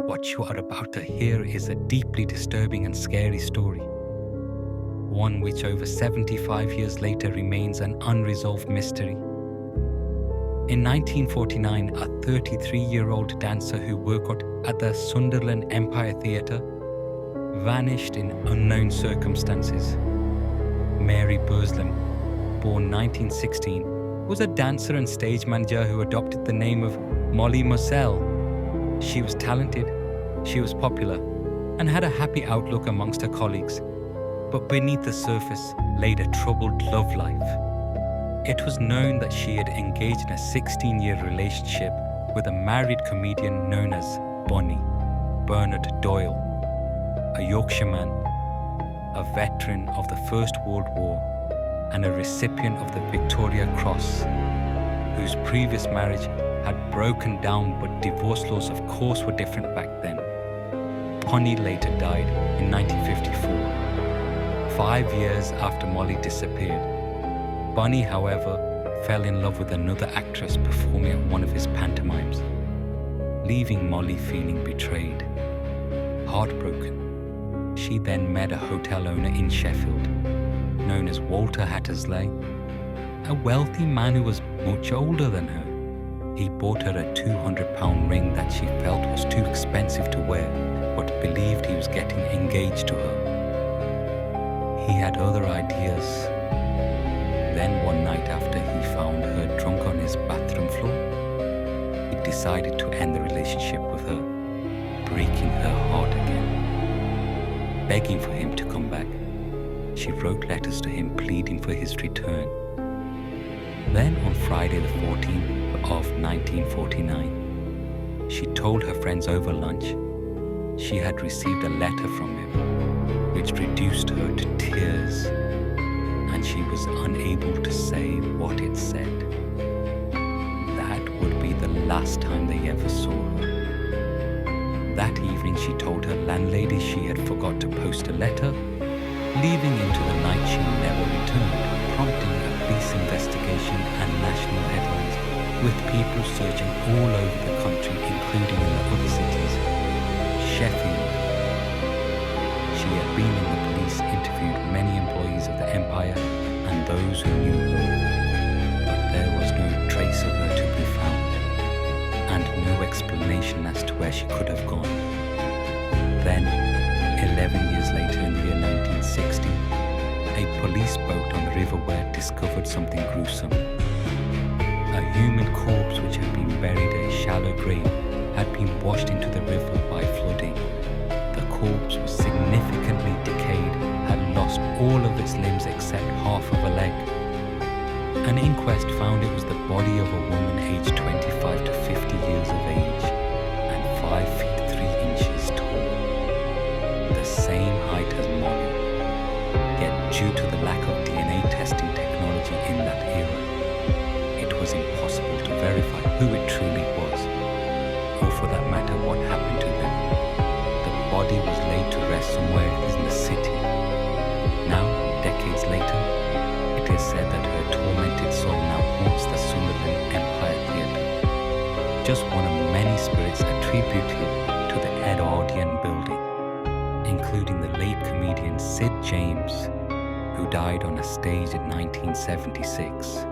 What you are about to hear is a deeply disturbing and scary story. One which over 75 years later remains an unresolved mystery. In 1949, a 33-year-old dancer who worked at the Sunderland Empire Theatre vanished in unknown circumstances. Mary Burslem, born 1916, was a dancer and stage manager who adopted the name of Molly Moselle. She was talented, she was popular, and had a happy outlook amongst her colleagues. But beneath the surface laid a troubled love life. It was known that she had engaged in a 16-year relationship with a married comedian known as Bonnie Bernard Doyle, a Yorkshireman, a veteran of the First World War, and a recipient of the Victoria Cross, whose previous marriage had broken down, but divorce laws of course were different back then. Bonnie later died in 1954, 5 years after Molly disappeared. Bonnie, however, fell in love with another actress performing at one of his pantomimes, leaving Molly feeling betrayed. Heartbroken, she then met a hotel owner in Sheffield, known as Walter Hattersley, a wealthy man who was much older than her. He bought her a £200 ring that she felt was too expensive to wear, but believed he was getting engaged to her. He had other ideas. Then one night after he found her drunk on his bathroom floor, he decided to end the relationship with her, breaking her heart again. Begging for him to come back, she wrote letters to him pleading for his return. Then on Friday the 14th of 1949, she told her friends over lunch she had received a letter from him which reduced her to tears, and she was unable to say what it said. That would be the last time they ever saw her. That evening she told her landlady she had forgot to post a letter, leaving into the night she never returned, prompting a police investigation and national headlines, with people searching all over the country, including in the other cities. Sheffield. She had been in the police, interviewed many employees of the Empire and those who knew her, but there was no trace of her to be found, and no explanation as to where she could have gone. Then, 11 years later in the year 1960, a police boat on the River Ware discovered something gruesome. A human corpse which had been buried in a shallow grave had been washed into the river by flooding. The corpse was significantly decayed, had lost all of its limbs except half of a leg. An inquest found it was the body of a woman aged 25 to 50 years of age and 5 feet 3 inches tall. The same height as Molly. Yet due to the lack of DNA testing technology in that era, it was impossible to verify who it truly was, or for that matter what happened to them. The body was laid to rest somewhere in the city. Now, decades later, it is said that her tormented soul now haunts the Sunderland Empire Theatre, just one of many spirits attributed to the Edwardian building, including the late comedian Sid James, who died on a stage in 1976.